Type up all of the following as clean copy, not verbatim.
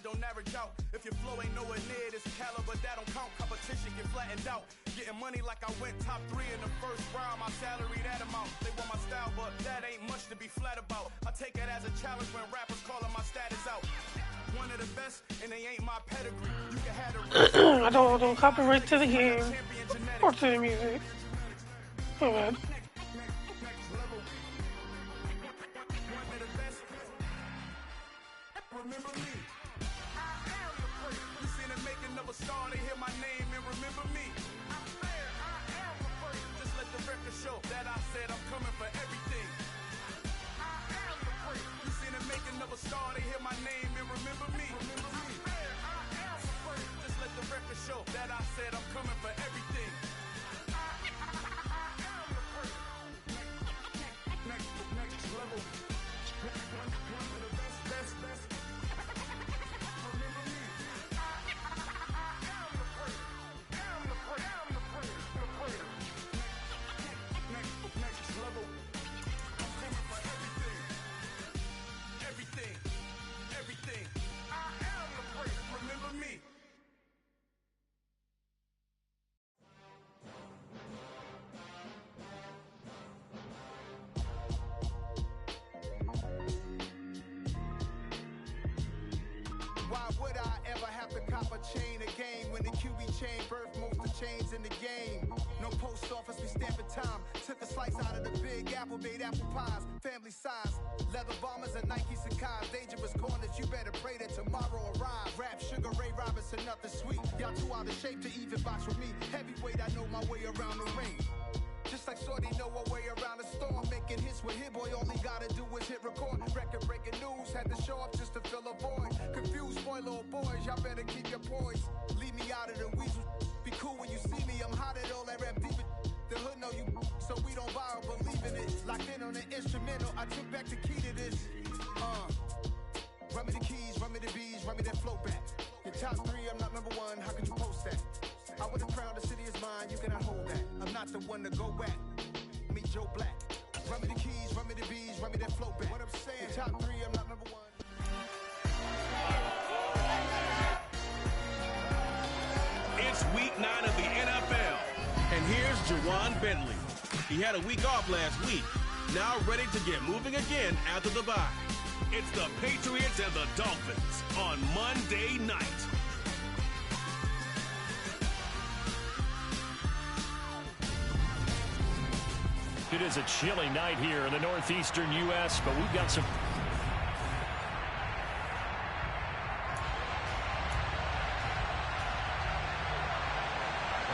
talent don't average out. If your flow ain't nowhere near this caliber, that don't count. Competition get flattened out. Getting money like I went top 3 in the first round. My salary that amount. They want my style, but that ain't much to be flat about. I take it as a challenge when rappers calling my status out. One of the best, and they ain't my pedigree. You can have the I don't want copyright to the game or to the music. Oh man. Remember me. You seen them making of a star, they hear my name and remember me. Just let the record show that I said I'm coming for everything. You seen them making of a star, they hear my name and remember me. Just let the record show that I said I'm coming for everything. Next level. Best. Everything. I am the great. Remember me. Why would I ever have to cop a chain again when the QB chain birthed most of the chains in the game? No post office, we stamping time. Took a slice out of the big apple, made apple pies, family size. Leather bombers and Nike Sacai's. Dangerous corners, you better pray that tomorrow arrives. Rap, Sugar Ray Robinson, nothing sweet. Y'all too out of shape to even box with me. Heavyweight, I know my way around the ring. Just like Shorty know her way around the storm. Making hits with Hit Boy, all he gotta do is hit record. Record breaking news, had to show up just to fill a void. Confused boy, little boys, y'all better keep your poise. Leave me out of the weasel. Be cool when you see me, I'm hot at all that rap deep. The hood know you, so we don't borrow, believe in it. Locked in on the instrumental, I took back the key to this. Run me the keys, run me the bees, run me that flow back. Your top 3, I'm not number 1, how could you post that? I would have crowned the city is mine, you cannot hold that. I'm not the one to go back. Meet Joe Black. Run me the keys, run me the bees, run me that flow back. What I'm saying, your top 3, I'm not number 1. It's week 9 of the NFL. And here's Jawan Bentley. He had a week off last week. Now ready to get moving again after the bye. It's the Patriots and the Dolphins on Monday night. It is a chilly night here in the northeastern U.S., but we've got some...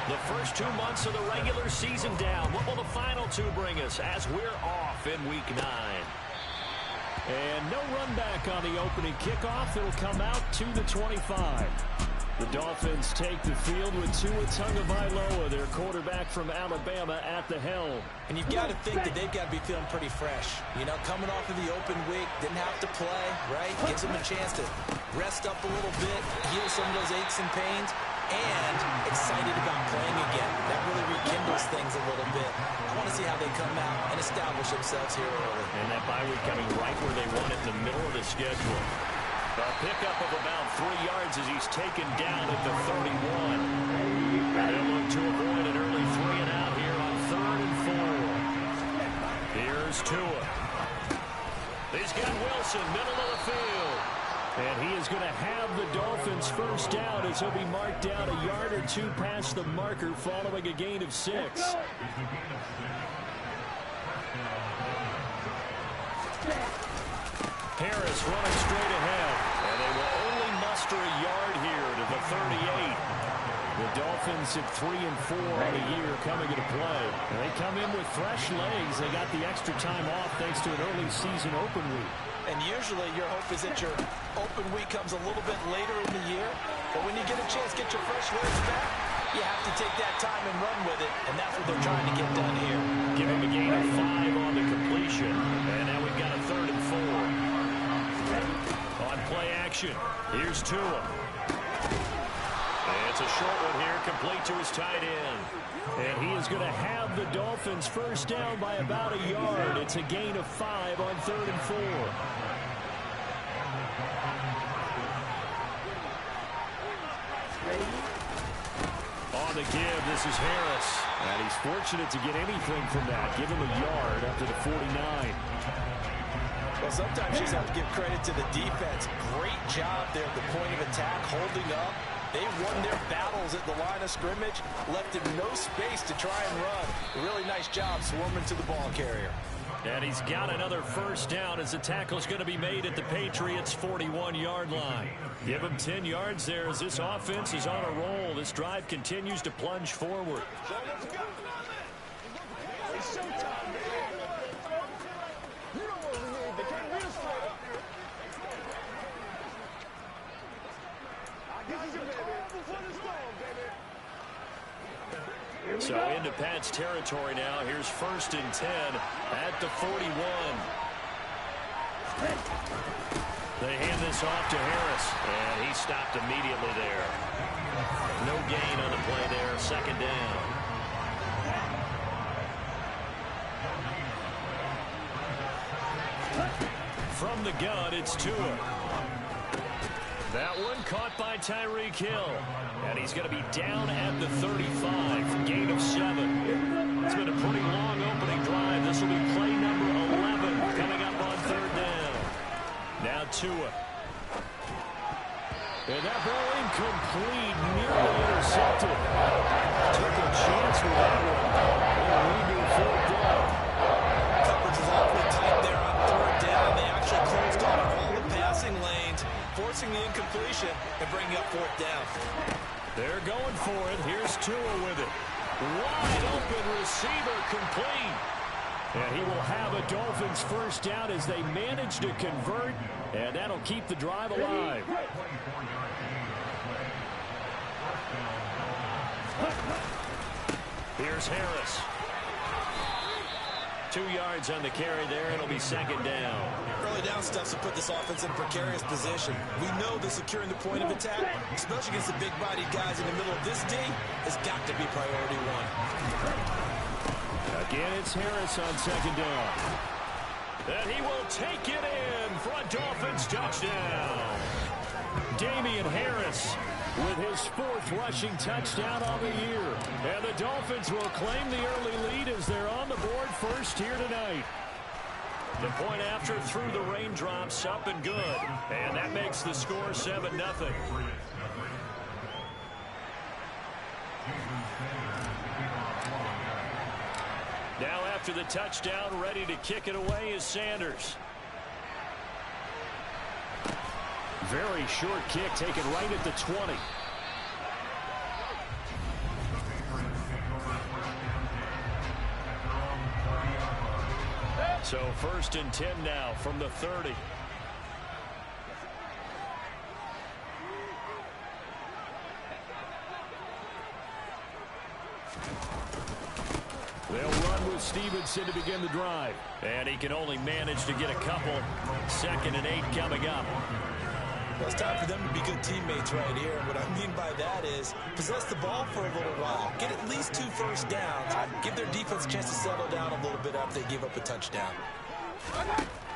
The first 2 months of the regular season down. What will the final 2 bring us as we're off in Week 9? And no run back on the opening kickoff. It'll come out to the 25. The Dolphins take the field with Tua Tagovailoa, their quarterback from Alabama, at the helm. And you've got to think that they've got to be feeling pretty fresh. You know, coming off of the open week, didn't have to play, right? Gives them a chance to rest up a little bit, heal some of those aches and pains, and excited about playing again. That really rekindles things a little bit. I want to see how they come out and establish themselves here early. And that bye week coming right where they want it in the middle of the schedule. A pickup of about 3 yards as he's taken down at the 31. They'll look to avoid an early 3 and out here on 3rd and 4. Here's Tua. He's got Wilson, middle of the field. And he is going to have the Dolphins first down as he'll be marked down a yard or 2 past the marker following a gain of 6. Harris running straight ahead. And they will only muster a yard here to the 38. The Dolphins at 3 and 4 on the year coming into play. And they come in with fresh legs. They got the extra time off thanks to an early season open week. And usually your hope is that your open week comes a little bit later in the year. But when you get a chance to get your fresh legs back, you have to take that time and run with it. And that's what they're trying to get done here. Give him a gain of 5 on the completion. And now we've got a 3rd and 4. On play action, here's Tua. It's a short one here, complete to his tight end. And he is going to have the Dolphins first down by about a yard. It's a gain of 5 on 3rd and 4. the give. This is Harris. And he's fortunate to get anything from that. Give him a yard up to the 49. Well, sometimes you just have to give credit to the defense. Great job there at the point of attack, holding up. They won their battles at the line of scrimmage, left him no space to try and run. A really nice job swarming to the ball carrier. And he's got another first down as the tackle's going to be made at the Patriots' 41-yard line. Give him 10 yards there as this offense is on a roll. This drive continues to plunge forward. So into Pat's territory now. Here's 1st and 10 at the 41. They hand this off to Harris. And he stopped immediately there. No gain on the play there. 2nd down. From the gun, it's Tua. That one caught by Tyreek Hill. And he's going to be down at the 35. Gain of 7. It's been a pretty long opening drive. This will be play number 11 coming up on 3rd down. Now Tua. And that ball incomplete. Nearly intercepted. Took a chance with that one. And we do 4th down. Coverage is awfully tight there on 3rd down. They actually closed on all the passing lanes, forcing the incompletion and bringing up 4th down. They're going for it. Here's Tua with it. Wide open receiver complete. And he will have a Dolphins first down as they manage to convert. And that'll keep the drive alive. Here's Harris. 2 yards on the carry there. It'll be 2nd down. Early down stuff to put this offense in a precarious position. We know that securing the point of attack, especially against the big-bodied guys in the middle of this D, has got to be priority 1. Again, it's Harris on 2nd down. And he will take it in for a Dolphins touchdown. Damian Harris with his 4th rushing touchdown on the year. And the Dolphins will claim the early lead as they're on the board first here tonight. The point after through the raindrops, up and good. And that makes the score 7-0. Now after the touchdown, ready to kick it away is Sanders. Very short kick taken right at the 20. So 1st and 10 now from the 30. They'll run with Stevenson to begin the drive. And he can only manage to get a couple. 2nd and 8 coming up. Well, it's time for them to be good teammates right here. What I mean by that is possess the ball for a little while. Get at least 2 first downs. Give their defense a chance to settle down a little bit after they give up a touchdown.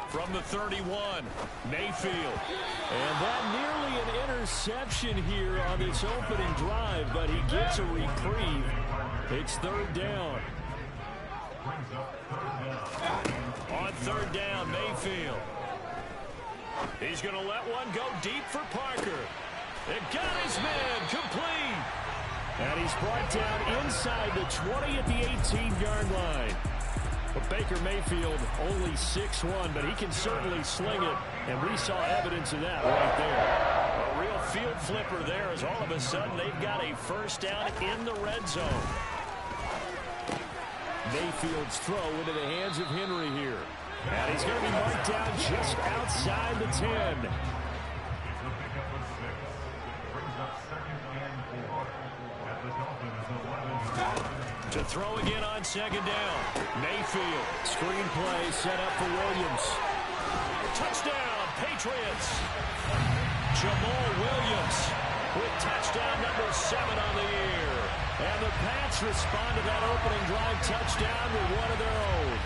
From the 31, Mayfield. And that nearly an interception here on this opening drive, but he gets a reprieve. It's 3rd down. On 3rd down, Mayfield. He's going to let one go deep for Parker. It got his man complete. And he's brought down inside the 20 at the 18-yard line. But Baker Mayfield only 6'1", but he can certainly sling it. And we saw evidence of that right there. A real field flipper there as all of a sudden they've got a first down in the red zone. Mayfield's throw into the hands of Henry here. And he's going to be marked down just outside the 10. To throw again on 2nd down. Mayfield. Screen play set up for Williams. Touchdown, Patriots. Jamal Williams with touchdown number 7 on the year. And the Pats respond to that opening drive touchdown with one of their own.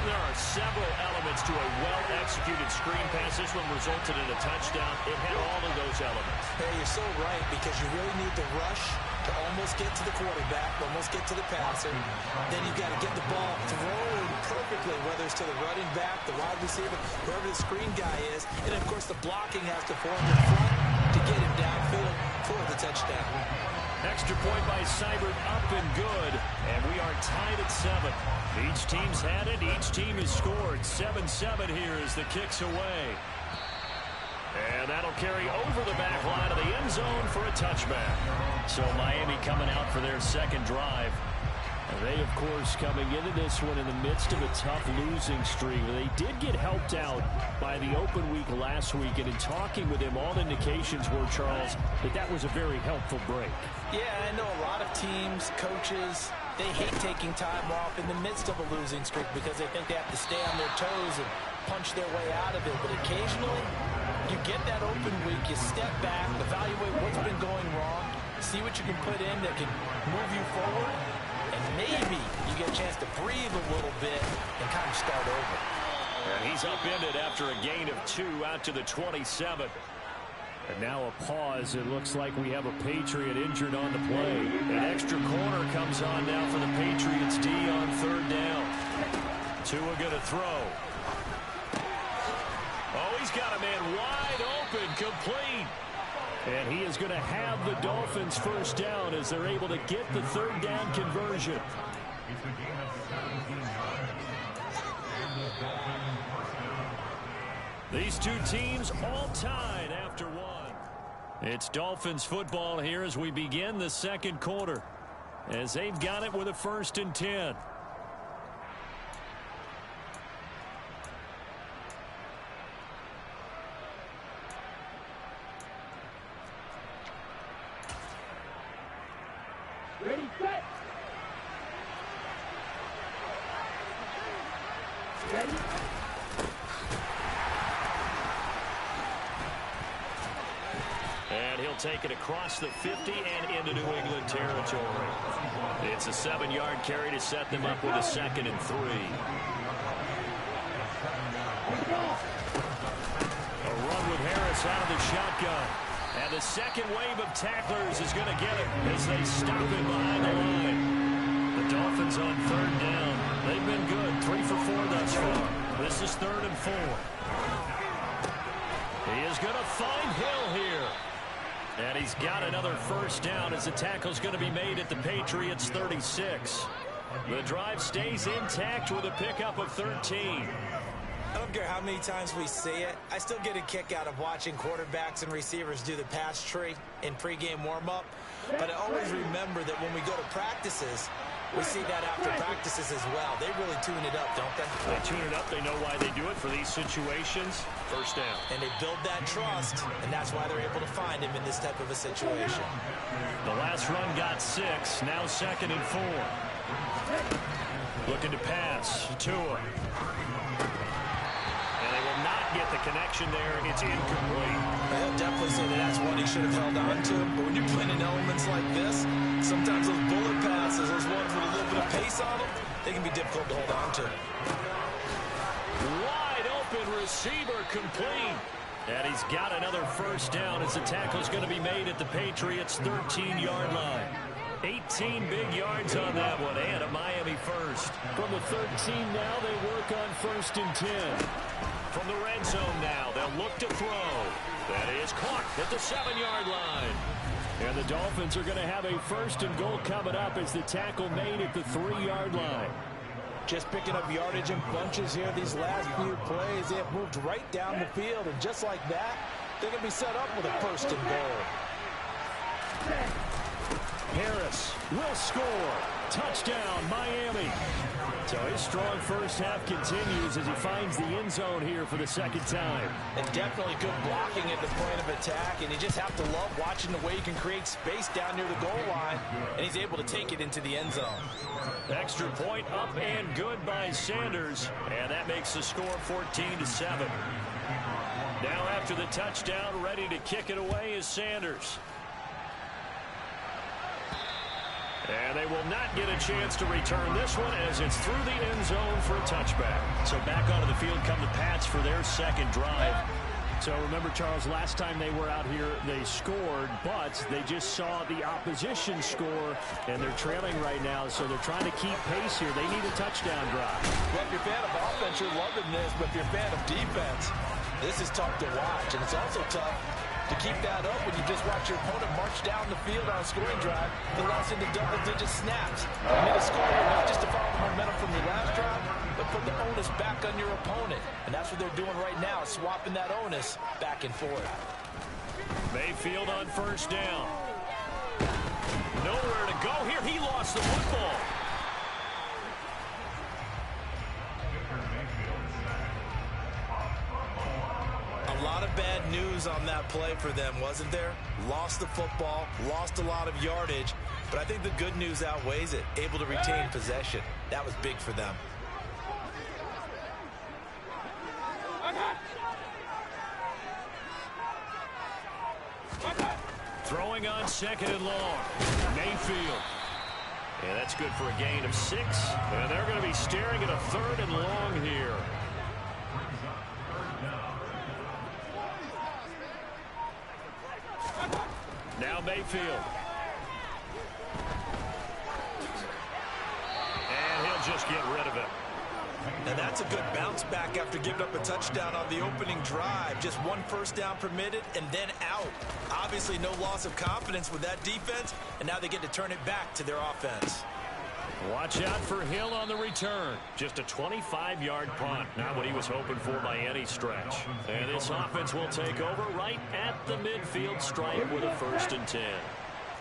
There are several elements to a well-executed screen pass. This one resulted in a touchdown. It had all of those elements. Hey, you're so right, because you really need to rush to almost get to the quarterback, almost get to the passer. Then you've got to get the ball thrown perfectly, whether it's to the running back, the wide receiver, whoever the screen guy is. And, of course, the blocking has to form in front to get him downfield for the touchdown. Extra point by Seibert, up and good. And we are tied at 7. Each team's had it. Each team has scored. 7-7 here as the kick's away. And that'll carry over the back line of the end zone for a touchback. So Miami coming out for their second drive. And they, of course, coming into this one in the midst of a tough losing streak. They did get helped out by the open week last week. And in talking with him, all indications were, Charles, that was a very helpful break. Yeah, I know a lot of teams, coaches, they hate taking time off in the midst of a losing streak because they think they have to stay on their toes and punch their way out of it. But occasionally, you get that open week, you step back, evaluate what's been going wrong, see what you can put in that can move you forward, and maybe you get a chance to breathe a little bit and kind of start over. And he's upended after a gain of 2 out to the 27. And now a pause. It looks like we have a Patriot injured on the play. An extra corner comes on now for the Patriots D on 3rd down. Tua gonna throw. Oh, he's got a man wide open, complete. And he is going to have the Dolphins first down as they're able to get the 3rd down conversion. These two teams all tied after 1. It's Dolphins football here as we begin the second quarter, as they've got it with a 1st and 10. Ready, set. Ready. And he'll take it across the 50 and into New England territory. It's a 7-yard carry to set them up with a 2nd and 3. A run with Harris out of the shotgun. And the second wave of tacklers is going to get him as they stop him behind the line. The Dolphins on 3rd down. They've been good, 3 for 4 thus far. This is 3rd and 4. He is going to find Hill here. And he's got another first down as the tackle's going to be made at the Patriots 36. The drive stays intact with a pickup of 13. I don't care how many times we see it. I still get a kick out of watching quarterbacks and receivers do the pass tree in pregame warm-up. But I always remember that when we go to practices, we see that after practices as well. They really tune it up, don't they? They tune it up. They know why they do it for these situations. First down. And they build that trust, and that's why they're able to find him in this type of a situation. The last run got 6. Now 2nd and 4. Looking to pass. Tua. And they will not get the connection there. It's incomplete. I'll definitely say that that's one he should have held on to. But when you're playing in elements like this, sometimes those bullet passes, those ones with a little bit of pace on them, they can be difficult to hold on to. Wide open receiver complete. And he's got another first down as the tackle's going to be made at the Patriots' 13-yard line. 18 big yards on that one, and a Miami first. From the 13 now, they work on 1st and 10. From the red zone now, they'll look to throw. That is caught at the 7-yard line. And the Dolphins are going to have a 1st and goal coming up as the tackle made at the 3-yard line. Just picking up yardage in bunches here these last few plays. They have moved right down the field, and just like that, they're going to be set up with a 1st and goal. Harris will score. Touchdown, Miami. So his strong first half continues as he finds the end zone here for the second time. And definitely good blocking at the point of attack, and you just have to love watching the way he can create space down near the goal line, and he's able to take it into the end zone. Extra point up and good by Sanders, and that makes the score 14-7. Now after the touchdown, ready to kick it away is Sanders. And they will not get a chance to return this one as it's through the end zone for a touchback. So back onto the field come the Pats for their second drive. So remember, Charles, last time they were out here, they scored, but they just saw the opposition score, and they're trailing right now, so they're trying to keep pace here. They need a touchdown drive. Well, if you're a fan of offense, you're loving this, but if you're a fan of defense, this is tough to watch, and it's also tough to keep that up when you just watch your opponent march down the field on a scoring drive that lasts into double-digit snaps. You need a score here, not just to follow the momentum from your last drive, but put the onus back on your opponent. And that's what they're doing right now, swapping that onus back and forth. Mayfield on first down. Nowhere to go here. He lost the football. A lot of bad news on that play for them, wasn't there? Lost the football, lost a lot of yardage, but I think the good news outweighs it. Able to retain possession. That was big for them. Throwing on second and long. Mayfield. Yeah, that's good for a gain of 6. And they're going to be staring at a third and long here. Now Mayfield. And he'll just get rid of it. And that's a good bounce back after giving up a touchdown on the opening drive. Just one first down permitted and then out. Obviously no loss of confidence with that defense, and now they get to turn it back to their offense. Watch out for Hill on the return. Just a 25-yard punt. Not what he was hoping for by any stretch. And this offense will take over right at the midfield stripe with a 1st and 10.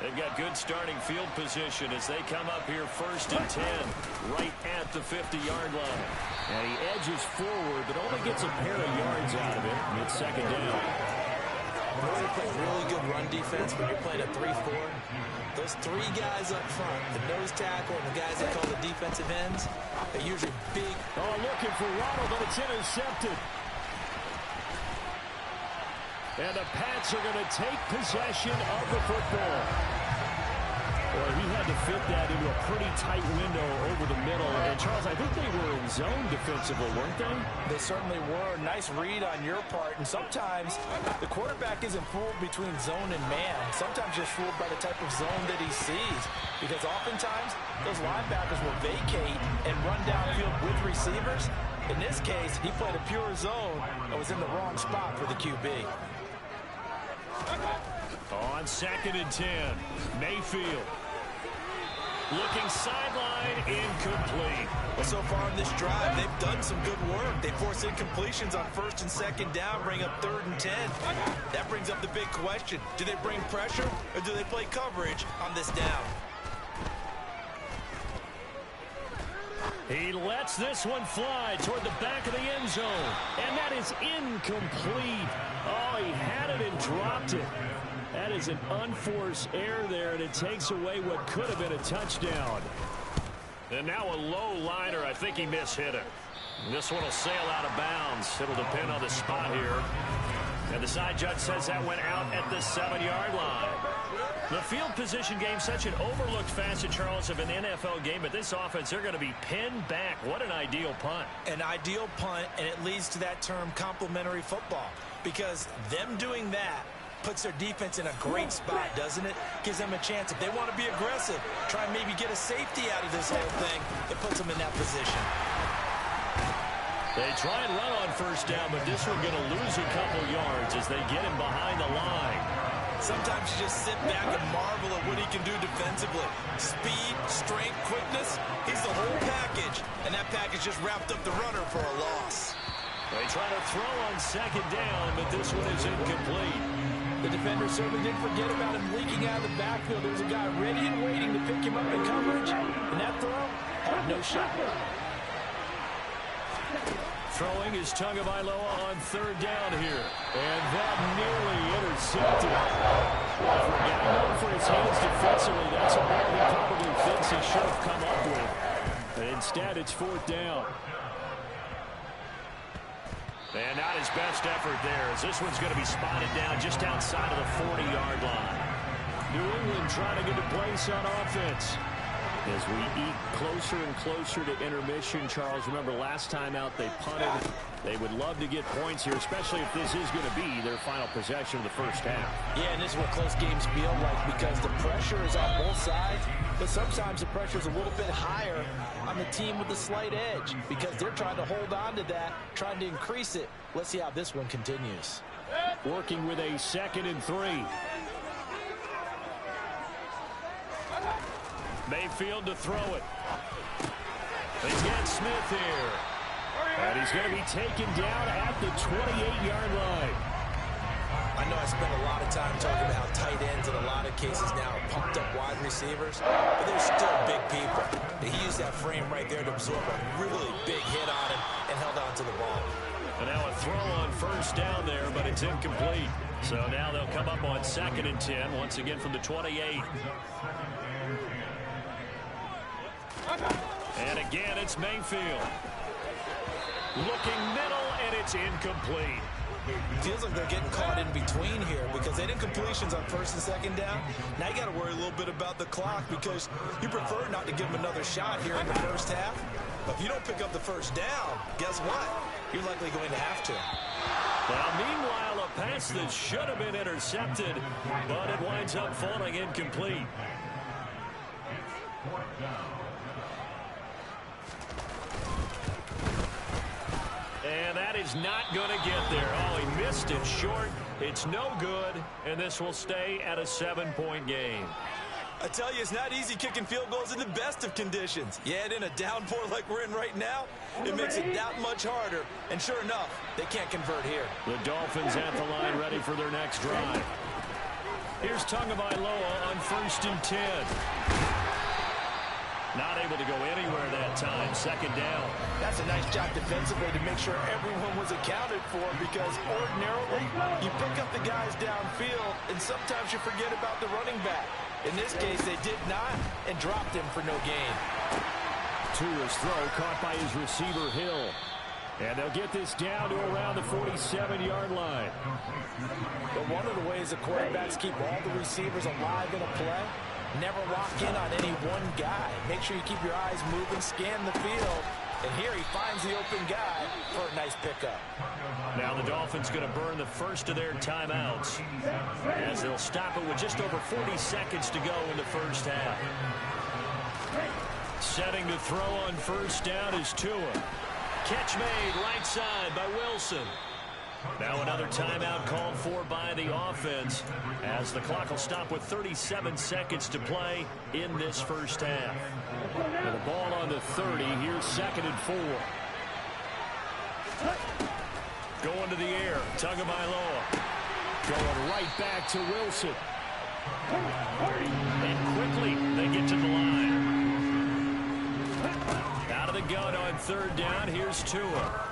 They've got good starting field position as they come up here 1st and 10 right at the 50-yard line. And he edges forward but only gets a pair of yards out of it. It's 2nd down. They play really good run defense when you're playing a 3-4. Those 3 guys up front, the nose tackle and the guys they call the defensive ends, they're usually big. Oh, looking for Waddle, but it's intercepted. And the Pats are going to take possession of the football. Boy, he had to fit that into a pretty tight window over the middle. And, Charles, I think they were in zone defensively, weren't they? They certainly were. Nice read on your part. And sometimes the quarterback isn't fooled between zone and man. Sometimes you're fooled by the type of zone that he sees. Because oftentimes, those linebackers will vacate and run downfield with receivers. In this case, he played a pure zone and was in the wrong spot for the QB. On 2nd and 10, Mayfield. Looking sideline, incomplete. Well, so far in this drive, they've done some good work. They force incompletions on 1st and 2nd down, bring up 3rd and 10. That brings up the big question. Do they bring pressure or do they play coverage on this down? He lets this one fly toward the back of the end zone. And that is incomplete. Oh, he had it and dropped it. That is an unforced error there, and it takes away what could have been a touchdown. And now a low liner. I think he mishit it. This one will sail out of bounds. It'll depend on the spot here. And the side judge says that went out at the 7-yard line. The field position game, such an overlooked facet, Charles, of an NFL game, but this offense, they're going to be pinned back. What an ideal punt. An ideal punt, and it leads to that term complementary football, because them doing that puts their defense in a great spot, doesn't it? Gives them a chance. If they want to be aggressive, try and maybe get a safety out of this whole thing, it puts them in that position. They try and run on 1st down, but this one's going to lose a couple yards as they get him behind the line. Sometimes you just sit back and marvel at what he can do defensively. Speed, strength, quickness, he's the whole package. And that package just wrapped up the runner for a loss. They try to throw on 2nd down, but this one is incomplete. The defender certainly didn't forget about him leaking out of the backfield. There was a guy ready and waiting to pick him up in coverage. And that throw had no shot. Throwing is Tagovailoa on 3rd down here. And that nearly intercepted. Well, for a guy known for his hands defensively, that's a ball he probably thinks he should have come up with. But instead, it's 4th down. And not his best effort there, as this one's going to be spotted down just outside of the 40-yard line. New England trying to get a place on offense. As we eat closer and closer to intermission, Charles, remember last time out they punted. They would love to get points here, especially if this is going to be their final possession of the first half. Yeah, and this is what close games feel like because the pressure is on both sides, but sometimes the pressure is a little bit higher on the team with the slight edge because they're trying to hold on to that, trying to increase it. Let's see how this one continues. Working with a 2nd and 3. Mayfield to throw it. He's got Smith here. And he's going to be taken down at the 28-yard line. I know I spent a lot of time talking about how tight ends in a lot of cases now are pumped up wide receivers, but they're still big people. He used that frame right there to absorb a really big hit on him and held on to the ball. And now a throw on first down there, but it's incomplete. So now they'll come up on 2nd and 10, once again from the 28. And again, it's Mayfield. Looking middle, and it's incomplete. Feels like they're getting caught in between here because they didn't completions on 1st and 2nd down. Now you got to worry a little bit about the clock because you prefer not to give them another shot here in the first half. But if you don't pick up the first down, guess what? You're likely going to have to. Now, meanwhile, a pass that should have been intercepted, but it winds up falling incomplete. And that is not going to get there. Oh, he missed it short. It's no good, and this will stay at a 7-point game. I tell you, it's not easy kicking field goals in the best of conditions. Yet in a downpour like we're in right now, it makes it that much harder. And sure enough, they can't convert here. The Dolphins at the line ready for their next drive. Here's Tagovailoa on 1st and 10. Not able to go anywhere that time. 2nd down. That's a nice job defensively to make sure everyone was accounted for because ordinarily you pick up the guys downfield and sometimes you forget about the running back. In this case, they did not and dropped him for no gain. Tua's throw caught by his receiver, Hill. And they'll get this down to around the 47-yard line. But one of the ways the quarterbacks keep all the receivers alive in a play, never lock in on any one guy. Make sure you keep your eyes moving, scan the field. And here he finds the open guy for a nice pickup. Now the Dolphins going to burn the first of their timeouts as they'll stop it with just over 40 seconds to go in the first half. Setting to throw on 1st down is Tua. Catch made right side by Wilson. Now another timeout called for by the offense as the clock will stop with 37 seconds to play in this first half. And the ball on the 30. Here's 2nd and 4. Going to the air. Tagovailoa. Going right back to Wilson. And quickly they get to the line. Out of the gun on 3rd down. Here's Tua.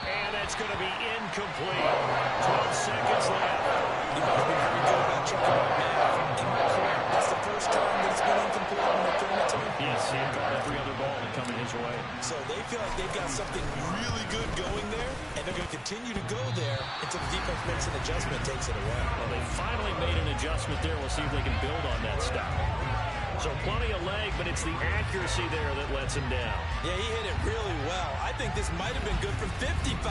And that's going to be incomplete. 12 seconds left. You must be very good about checking out math. Am I correct? That's the first time that it's been incomplete when they're throwing it to him? Yes, he had caught every other ball that coming his way. So they feel like they've got something really good going there, and they're going to continue to go there until the defense makes an adjustment and takes it away. Well, they finally made an adjustment there. We'll see if they can build on that stuff. So plenty of leg, but it's the accuracy there that lets him down. Yeah, he hit it really well. I think this might have been good from 55.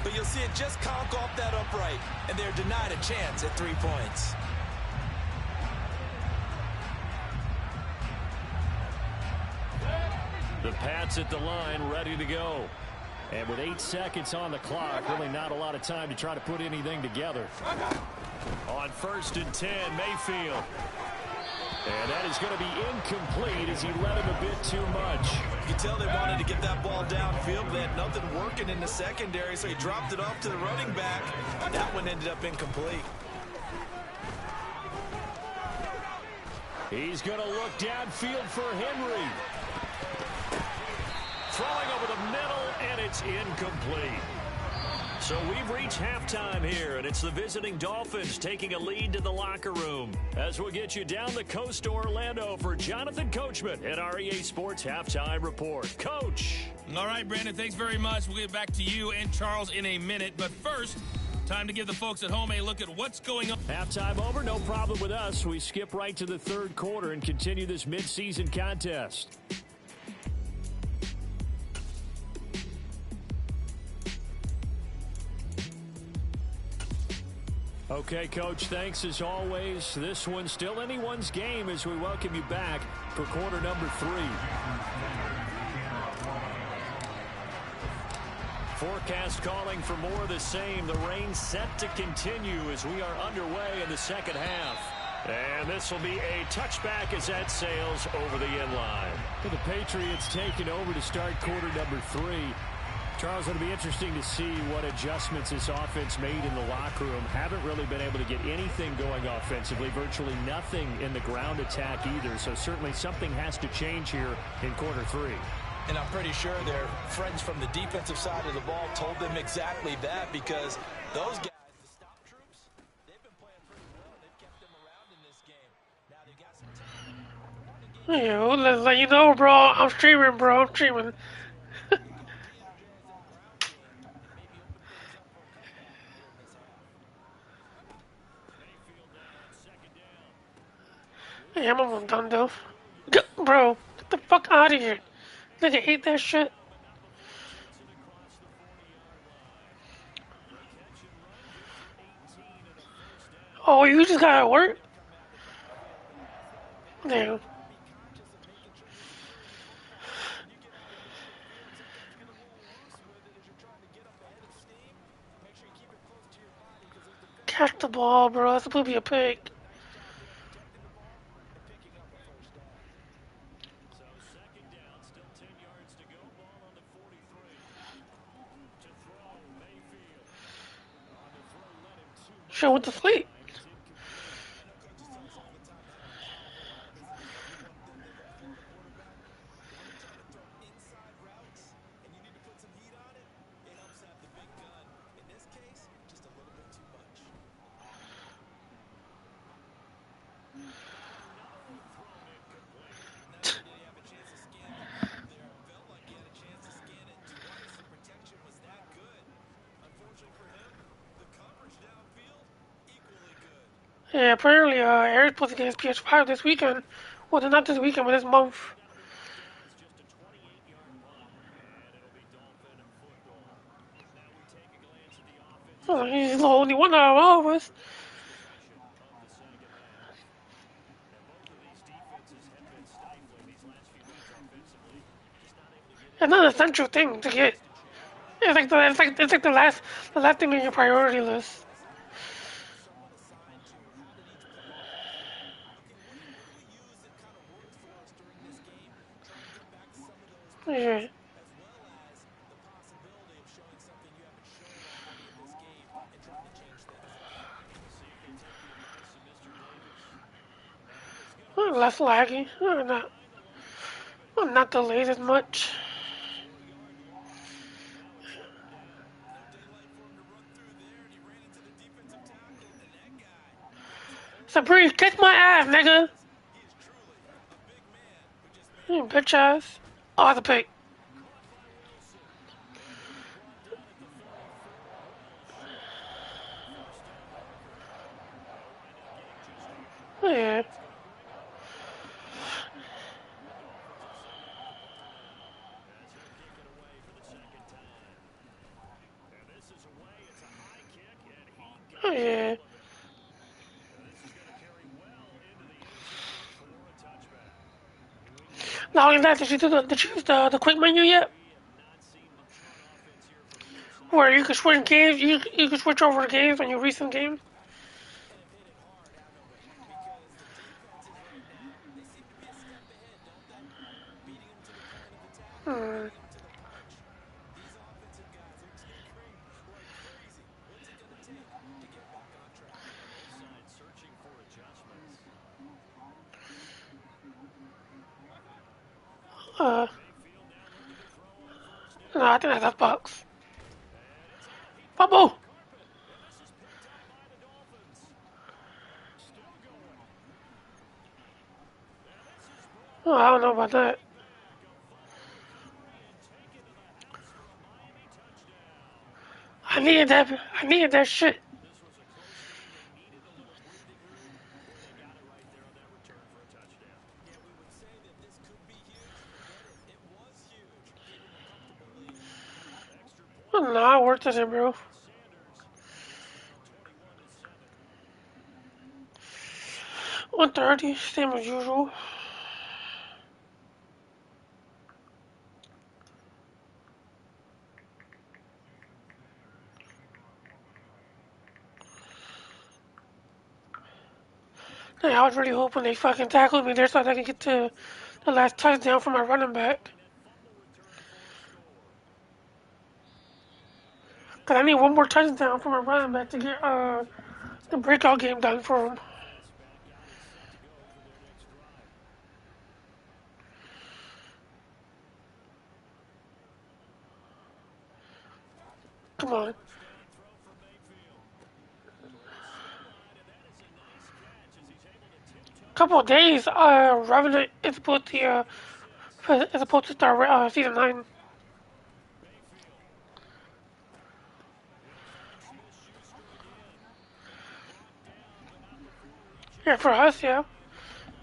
But you'll see it just conk off that upright, and they're denied a chance at 3 points. The Pats at the line, ready to go. And with 8 seconds on the clock, really not a lot of time to try to put anything together. On 1st and 10, Mayfield. And that is going to be incomplete as he let him a bit too much. You can tell they wanted to get that ball downfield, but they had nothing working in the secondary, so he dropped it off to the running back. That one ended up incomplete. He's going to look downfield for Henry. Throwing over the middle, and it's incomplete. So we've reached halftime here, and it's the visiting Dolphins taking a lead to the locker room. As we'll get you down the coast to Orlando for Jonathan Coachman at our EA Sports Halftime Report. Coach. All right, Brandon, thanks very much. We'll get back to you and Charles in a minute. But first, Time to give the folks at home a look at what's going on. Halftime over, no problem with us. We skip right to the third quarter and continue this midseason contest. Okay, Coach, thanks as always. This one's still anyone's game as we welcome you back for quarter number 3. Forecast calling for more of the same. The rain set to continue as we are underway in the second half. And this will be a touchback as that sails over the end line. For the Patriots taking over to start quarter number 3. Charles, it'll be interesting to see what adjustments this offense made in the locker room. Haven't really been able to get anything going offensively, virtually nothing in the ground attack either. So certainly something has to change here in quarter 3. And I'm pretty sure their friends from the defensive side of the ball told them exactly that, because those guys, the stop troops, they've been playing pretty well. They've kept them around in this game. Now they've got some time. Yo, let's let you know, bro. I'm streaming, bro. I'm streaming. Hey, I'm almost done, though. Bro, get the fuck out of here. Nigga hate that shit. Oh, you just gotta work? Damn. Catch the ball, bro. That's supposed to be a pick. Show went to sleep. Yeah, apparently, Eric's supposed to get his PS5 this weekend. Well, not this weekend, but this month. Oh, he's the only one out of all of us. It's not an essential thing to get. It's like the last thing on your priority list. Yeah. Less laggy. Not delayed as much. Sabrina, kick my ass, nigga. You bitch ass. Oh, the pick. Yeah. Oh, yeah. Not only that, did you use the quick menu yet? Where you can switch games, you can switch over to games on your recent game. No, I think that's Bucks. Bubble! Oh, I don't know about that. I needed that. I needed that shit. This was a close game, and they needed a little breather room, and they got it right there on that return for a touchdown. Yeah, we would say that this could be huge. Forget it. It was huge. Gave them a comfortable lead. Extra point Nah, worth it, bro. and Sanders, and it's now 21-7. 130, same as usual. Hey, I was really hoping they fucking tackled me there so I could get to the last touchdown for my running back. And that fumble return for a score. Cause I need one more touchdown for my running back to get the breakout game done for him. Offense back out and set to go for their next drive. Come on. Touchdown throw for Mayfield. To the sideline, and that is a nice catch as he's able to tiptoe Couple of days, Revenant is supposed to start season 9. Mayfield. Here's Smith-Schuster again. Brought down, but not before reaching Yeah, for for the us, yeah. payload.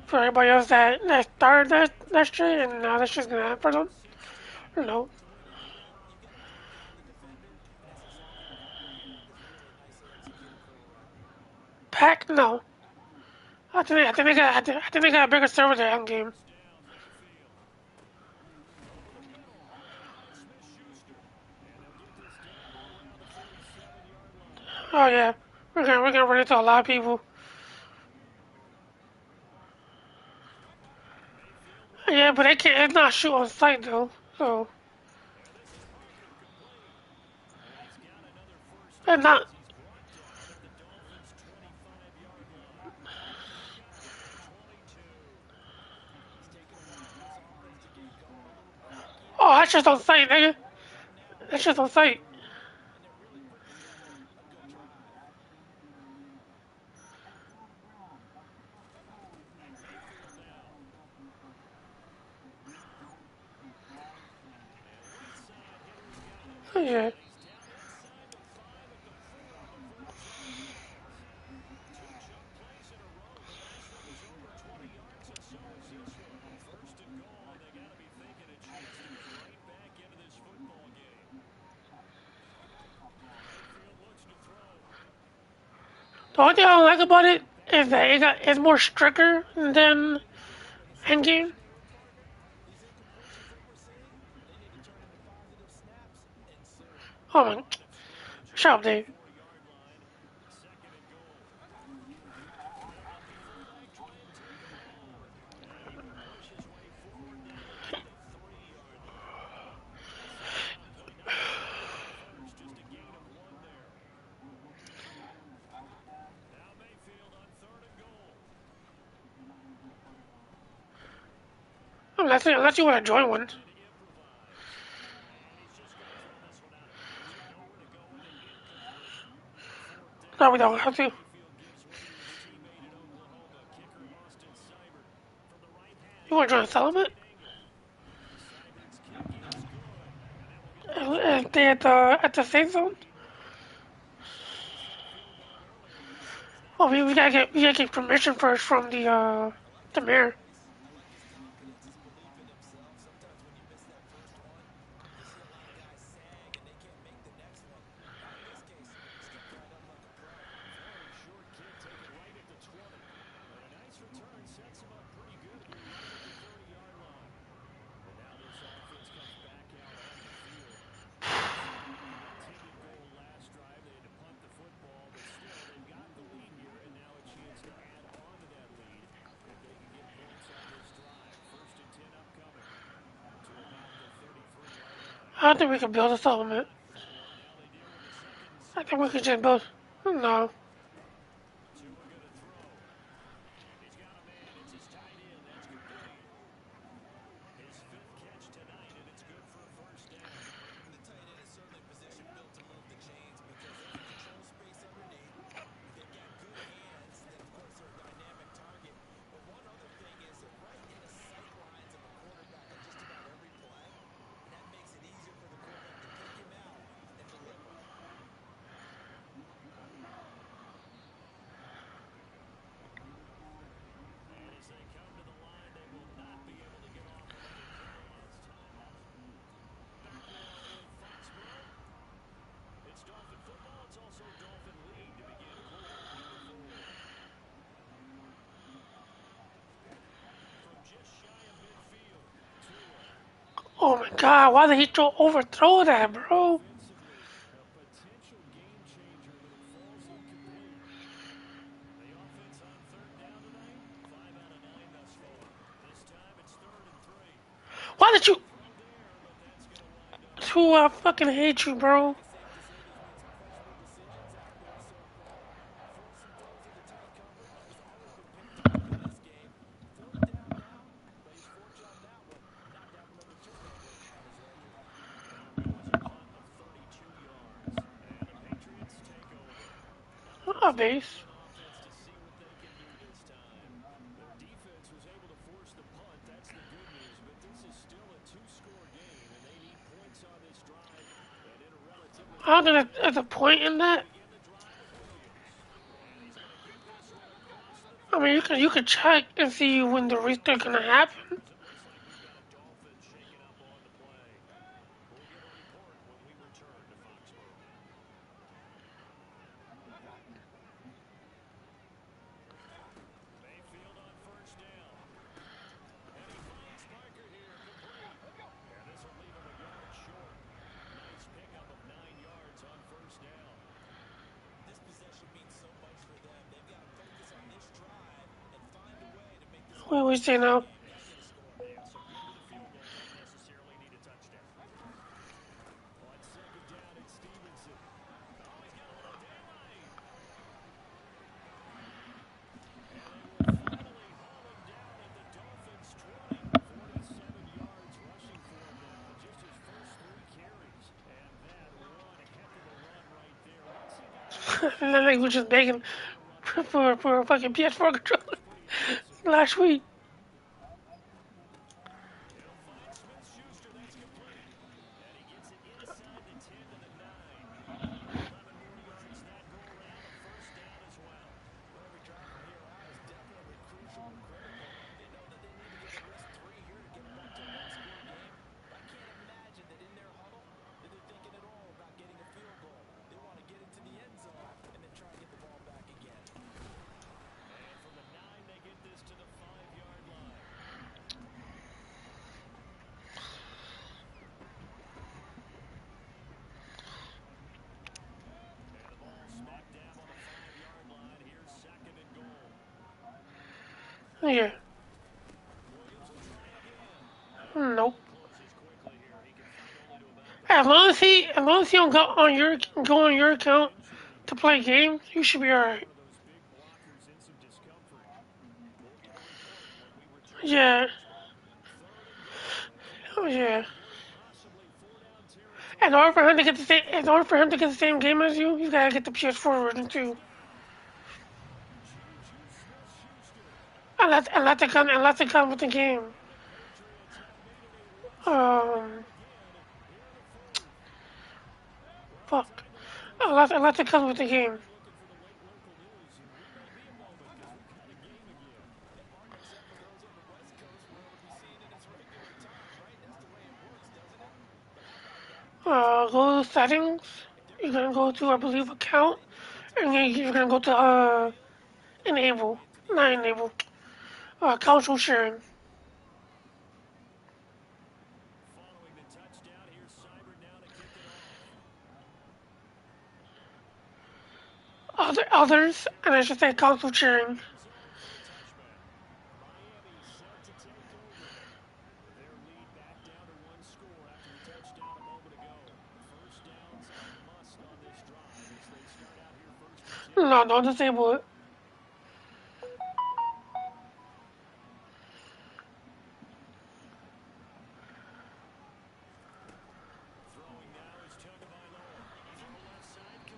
For everybody else that started that shit and now that's just gonna happen for them. 6-3. No. To win a game, you've got to play better than the defender, and that's exactly what happened here. It was really nicely executed for a run. Pack? No. I think they got a bigger server there on game. First down, Mayfield. Over the middle. Smith-Schuster. And they'll get this down to around the 47-yard line. Oh yeah. We're gonna run into a lot of people. Mayfield with Yeah, it. but they can't. It's not shoot on sight though. So And this is going to be incomplete. And he's got another first it's down not. as he's brought down at the Dolphins' 25-yard line. Back out to the 22. It's taken a while for this offense to get going a little bit. They can't Oh, keep that's just up. on sight, nigga. And now That's they're just on on the sight. move, and they're really putting together a good drive. Mayfield now. And right side, Henry got it. Yeah. And he's down inside the 5 at the 4 on the first down pass. Two chunk plays in a row. The last one was over 20 yards, and so is this one. First and goal, and they got to be thinking a chance to get right back into this football game. Mayfield looks to throw. The only thing I don't like about it is that it's more stricter than Endgame. Your partner, these incompletions that we're seeing, they need to turn into positive snaps and soon. Oh my. That's good at just Shut up, over the Dave. 40-yard line. Second and goal. They'll let the fullback try and take him on. And he will push his way forward now at the 3-yard line. Not a big gain of first, just a gain of 1 there. Now Mayfield on third and goal. Unless you want to join one. Trying to improvise. And he's just going to throw this one out of bounds. Got nowhere to go with it. Incomplete. Fourth No, down. we don't have to. Mayfield gives way to his teammate in Oklahoma. Kicker Austin Seibert. From the right You hash, want to join a it's a settlement? great angle. Seibert's kick is good. And that will get the And Dolphins stay a first at the down. safe zone. This is a field goal early. Oh, we gotta get permission first from the mayor. I like his confidence, his belief in himself. Sometimes when you miss that first one, you see a lot of guys sag and they can't make the next one. Not in this case. He stepped right up like a pro. Very short kick taken right at the 20. And a nice return sets him up pretty good here right at the 30-yard line. And now this offense comes back out onto the field. Following the intended goal last drive, they had to punt the football, but still, they've got the lead here, and now a chance to add on to that lead if they can get points on this drive. First and 10 upcoming to about the 33-yard line. I don't think we can build a settlement. Now they deal with a second and I think we 6. can just build. No. Tua going to throw. He's got a man. It's his tight end. That's complete. His 5th catch tonight, and it's good for a first down. And the tight end is certainly a position built to move the chains because they can control space underneath. If they've got good hands, then of course they're a dynamic target. But one other thing is they're right in the sight lines of a quarterback on just about every play. And that makes it easier for the quarterback to pick him out and deliver. Oh my god, why did he overthrow that, bro? Why did you... I fucking hate you, bro. A base. I don't think there's a point in that. I mean, you can check and see when the restart gonna happen. What do we say now? And then they were just begging for a fucking PS4 controller last week. Yeah. Nope. As long as he don't go on your account to play games, you should be alright. Yeah. Oh yeah. In order for him to get the same game as you gotta get the PS4 version too. Unless it comes with the game. Um, fuck. Unless it comes with the game. Go to settings. You're gonna go to, I believe, account, and then you're gonna go to enable, not enable, console sharing. Others, and I should say console sharing. No, don't disable it.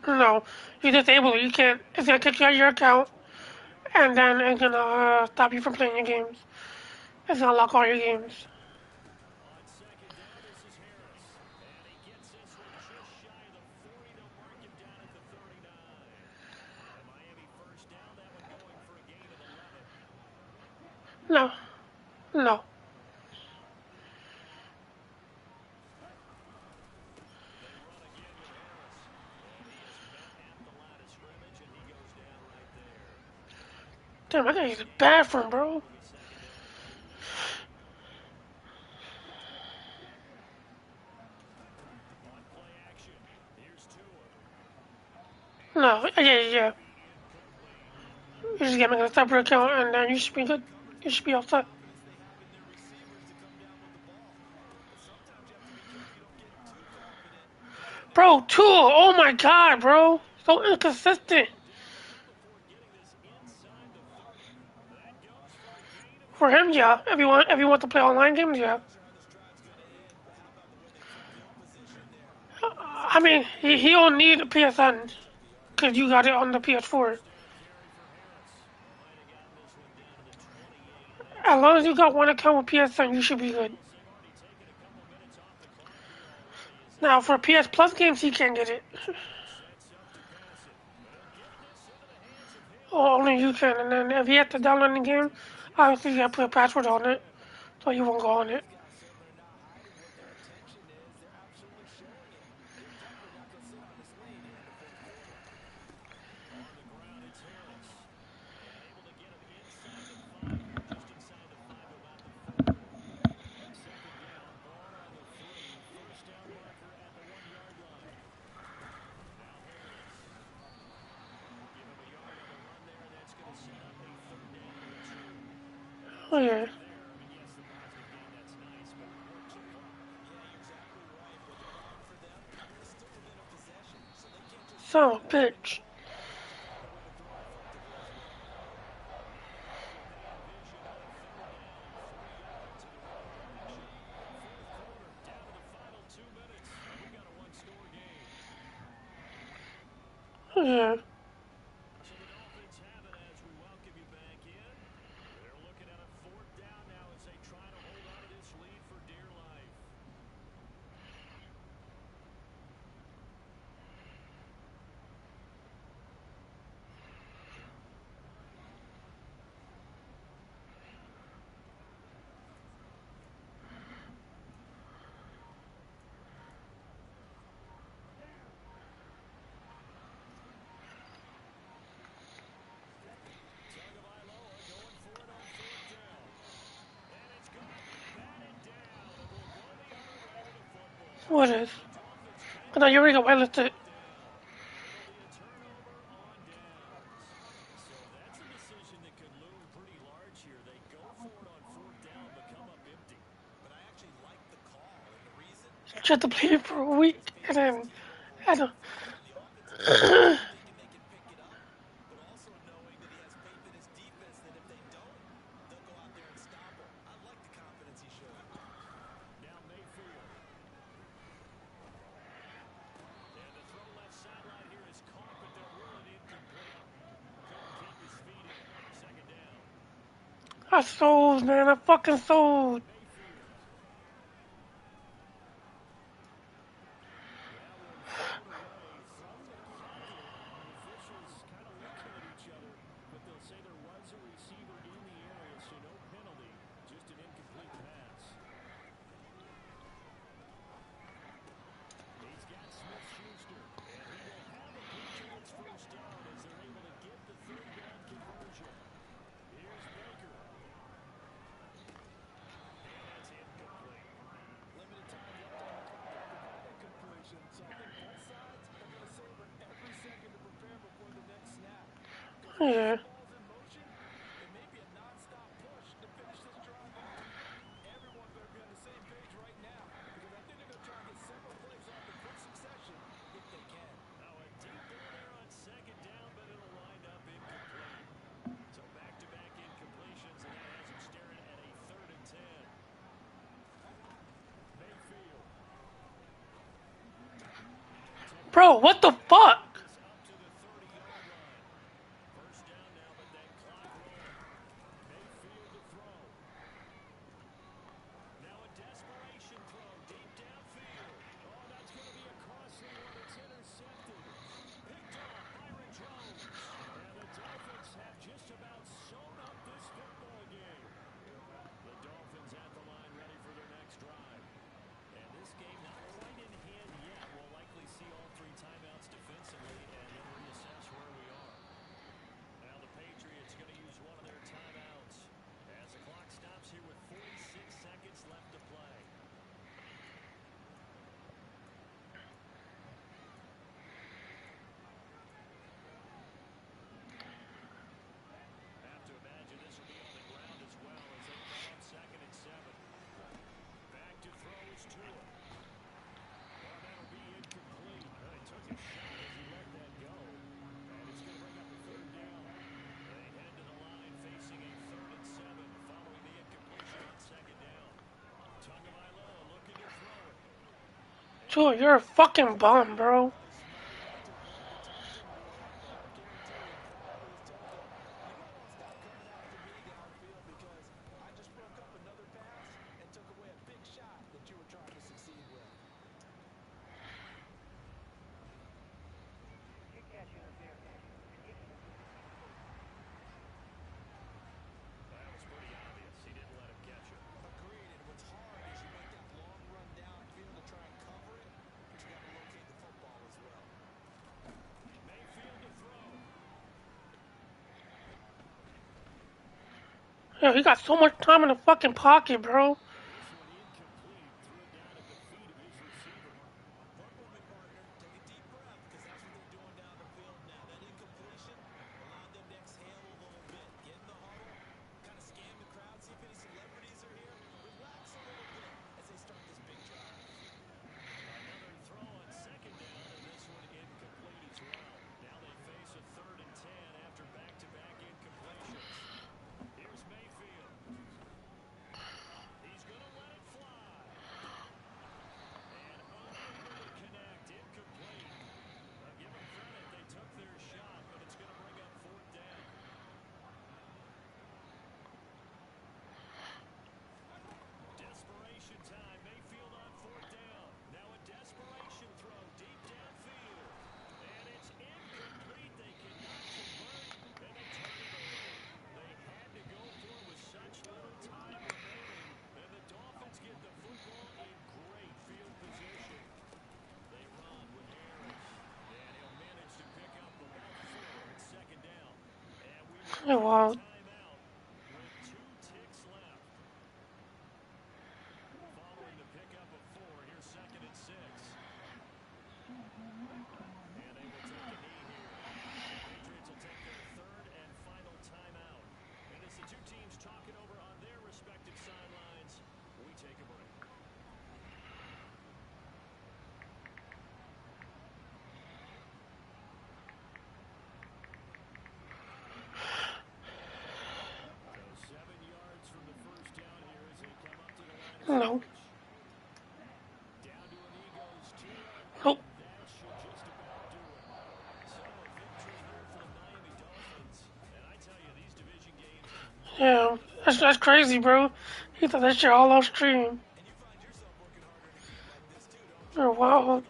No, you disable it. You can't. It's gonna kick you out of your account, and then it's gonna stop you from playing your games. It's gonna lock all your games. No, no. Damn, I gotta use the bathroom, bro. No, yeah. You just get a separate account and then you should be good. You should be all set. Bro, Tua, oh my god, bro. So inconsistent. For him, yeah. If you want to play online games, yeah. I mean, he don't need a PSN because you got it on the PS4. As long as you got one account with PSN, you should be good. Now, for PS Plus games, he can't get it. Or only you can. And then if he has to download the game, obviously you have to put a password on it, so you won't go on it. Oh yeah. Son of a bitch. Oh yeah. So the Dolphins have it as we welcome you back in. They're looking at a fourth down now as they try to hold on to this lead for dear life. Tagovailoa going for it on fourth down. And it's going to be batted down. It will go the other way with the football. What is? The Dolphins can't But now you get already got this whitelisted. fourth down. It'll be a turnover on downs. So that's a decision that could loom pretty large here. They go for it on fourth down, but come up empty. But I actually like the call, and the reason Just to play for a week and then I don't. knowing the offensive coordinator thinking they can pick it up, but also knowing that he has faith in his defense that if they don't, they'll go out there and stop him. I like the confidence he showed. Now Mayfield. And the throw left sideline here is caught, but they'll rule it incomplete. Couldn't keep his feet in it. Second down. I sold, man. I fucking sold. Mayfield. That one thrown away from the pocket. The officials kind of looking at each other, but they'll say there was a receiver in the area, so no penalty, just an incomplete pass. He's got Smith-Schuster, and he will have a Patriots first down as they're able to get the third down conversion. Here's Baker. And that's incomplete. Limited time left on the clock after that completion, so I think both sides are going to savor every second to prepare before the next snap. Because once Yeah. the ball's in motion, it may be a non-stop push to finish this drive off. Everyone better be on the same page right now, because I think they're going to try and get several plays off in quick succession if they can. Now a deep ball there on second down, but it'll wind up incomplete. So back-to-back incompletions, and that has them staring at a 3rd and 10. Mayfield. Bro, what the fuck? This up to the 30-yard line. First down now, but that clock rolling. Mayfield to throw. Now a desperation throw deep downfield. Oh, that's going to be a costly one. It's intercepted. Picked off Byron Jones. And the Dolphins have just about sewn up this football game. The Dolphins at the line ready for their next drive. And this game not quite in hand yet. We'll likely see all 3 timeouts defensively Tua, you're a fucking bum, bro. Yo, he got so much time in the fucking pocket, bro. Oh, wow. No. Nope. Yeah, that's crazy, bro. He thought that shit all off stream. Oh, wow.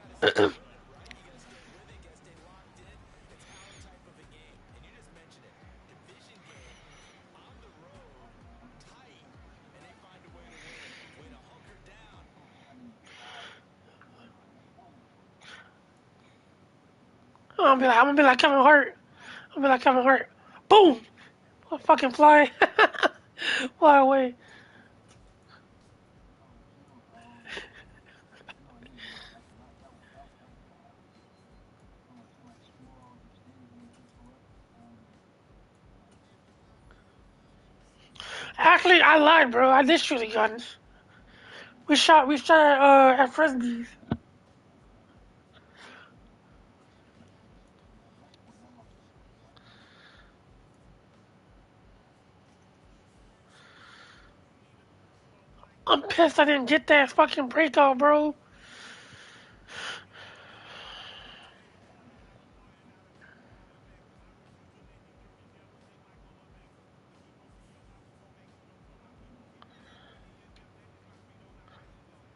I'm gonna be like Kevin Hart. I'm gonna be like Kevin Hart. Boom! I'll fucking fly. Fly away. Actually, I lied, bro. I did shoot the guns. We shot at Frisbees. I'm pissed I didn't get that fucking breakout, bro.